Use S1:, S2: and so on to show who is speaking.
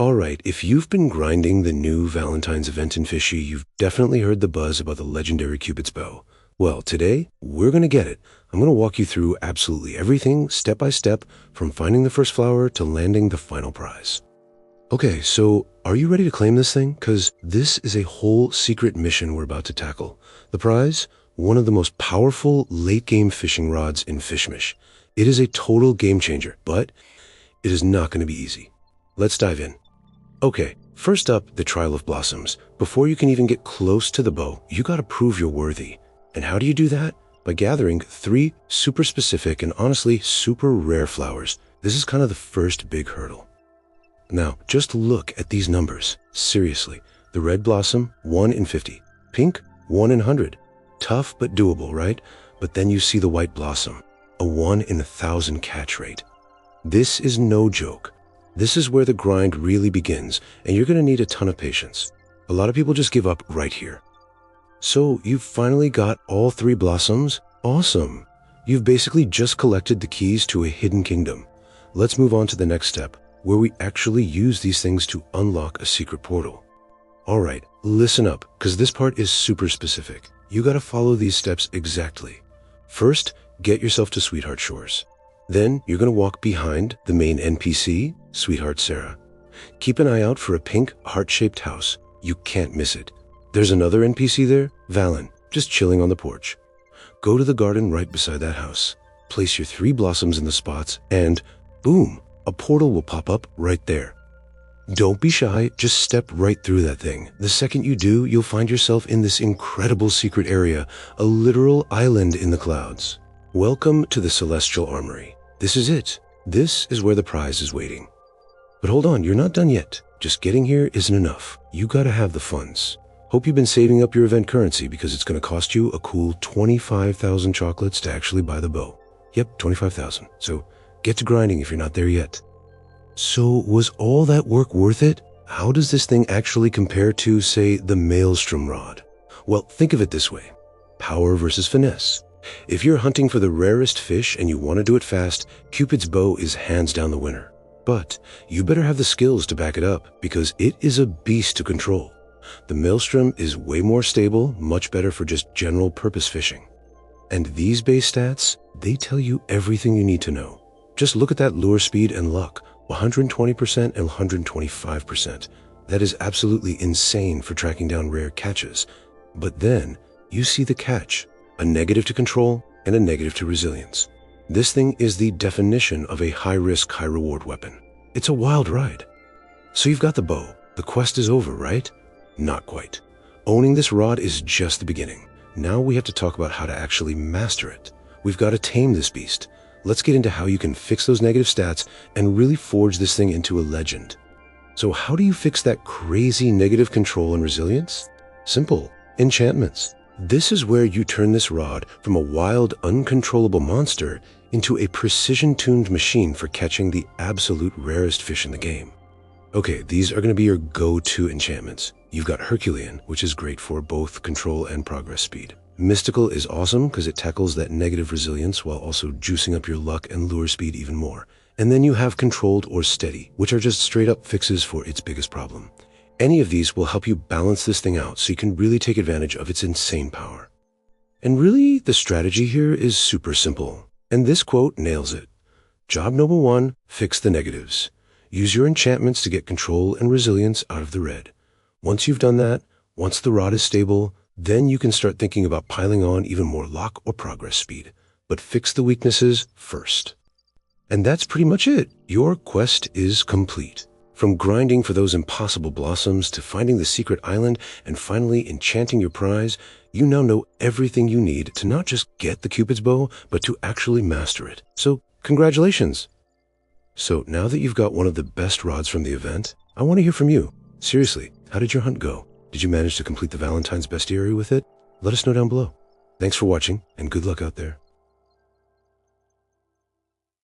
S1: Alright, if you've been grinding the new Valentine's event in Fishy, you've definitely heard the buzz about the legendary Cupid's bow. Well, today, we're gonna get it. I'm gonna walk you through absolutely everything, step by step, from finding the first flower to landing the final prize. Okay, so are you ready to claim this thing? Because this is a whole secret mission we're about to tackle. The prize? One of the most powerful late-game fishing rods in Fishmish. It is a total game changer, but it is not gonna be easy. Let's dive in. Okay, first up, the Trial of Blossoms. Before you can even get close to the bow, you gotta prove you're worthy. And how do you do that? By gathering 3 super specific and honestly super rare flowers. This is kind of the first big hurdle. Now, just look at these numbers. Seriously, the red blossom, 1 in 50. Pink, 1 in 100. Tough but doable, right? But then you see the white blossom, a 1 in 1,000 catch rate. This is no joke. This is where the grind really begins, and you're gonna need a ton of patience. A lot of people just give up right here. So you've finally got all 3 blossoms? Awesome! You've basically just collected the keys to a hidden kingdom. Let's move on to the next step, where we actually use these things to unlock a secret portal. Alright, listen up, because this part is super specific. You gotta follow these steps exactly. First, get yourself to Sweetheart Shores. Then you're gonna walk behind the main NPC, Sweetheart Sarah. Keep an eye out for a pink heart-shaped house. You can't miss it. There's another NPC there, Valen, just chilling on the porch. Go to the garden right beside that house. Place your 3 blossoms in the spots and boom, a portal will pop up right there. Don't be shy, just step right through that thing. The second you do, you'll find yourself in this incredible secret area, a literal island in the clouds. Welcome to the Celestial Armory. This is it. This is where the prize is waiting. But hold on, you're not done yet. Just getting here isn't enough. You gotta have the funds. Hope you've been saving up your event currency because it's gonna cost you a cool 25,000 chocolates to actually buy the bow. Yep, 25,000. So get to grinding if you're not there yet. So was all that work worth it? How does this thing actually compare to, say, the Maelstrom rod? Well, think of it this way. Power versus finesse. If you're hunting for the rarest fish and you want to do it fast, Cupid's bow is hands down the winner. But you better have the skills to back it up because it is a beast to control. The Maelstrom is way more stable, much better for just general purpose fishing. And these base stats, they tell you everything you need to know. Just look at that lure speed and luck, 120% and 125%. That is absolutely insane for tracking down rare catches. But then you see the catch. A negative to control and a negative to resilience. This thing is the definition of a high-risk, high-reward weapon. It's a wild ride. So you've got the bow. The quest is over, right? Not quite. Owning this rod is just the beginning. Now we have to talk about how to actually master it. We've got to tame this beast. Let's get into how you can fix those negative stats and really forge this thing into a legend. So how do you fix that crazy negative control and resilience? Simple. Enchantments. This is where you turn this rod from a wild, uncontrollable monster into a precision-tuned machine for catching the absolute rarest fish in the game. Okay, these are going to be your go-to enchantments. You've got Herculean, which is great for both control and progress speed. Mystical is awesome because it tackles that negative resilience while also juicing up your luck and lure speed even more. And then you have Controlled or Steady, which are just straight-up fixes for its biggest problem. Any of these will help you balance this thing out so you can really take advantage of its insane power. And really, the strategy here is super simple. And this quote nails it. Job number 1, fix the negatives. Use your enchantments to get control and resilience out of the red. Once you've done that, once the rod is stable, then you can start thinking about piling on even more luck or progress speed. But fix the weaknesses first. And that's pretty much it. Your quest is complete. From grinding for those impossible blossoms to finding the secret island and finally enchanting your prize, you now know everything you need to not just get the Cupid's bow, but to actually master it. So, congratulations! So, now that you've got one of the best rods from the event, I want to hear from you. Seriously, how did your hunt go? Did you manage to complete the Valentine's bestiary with it? Let us know down below. Thanks for watching, and good luck out there.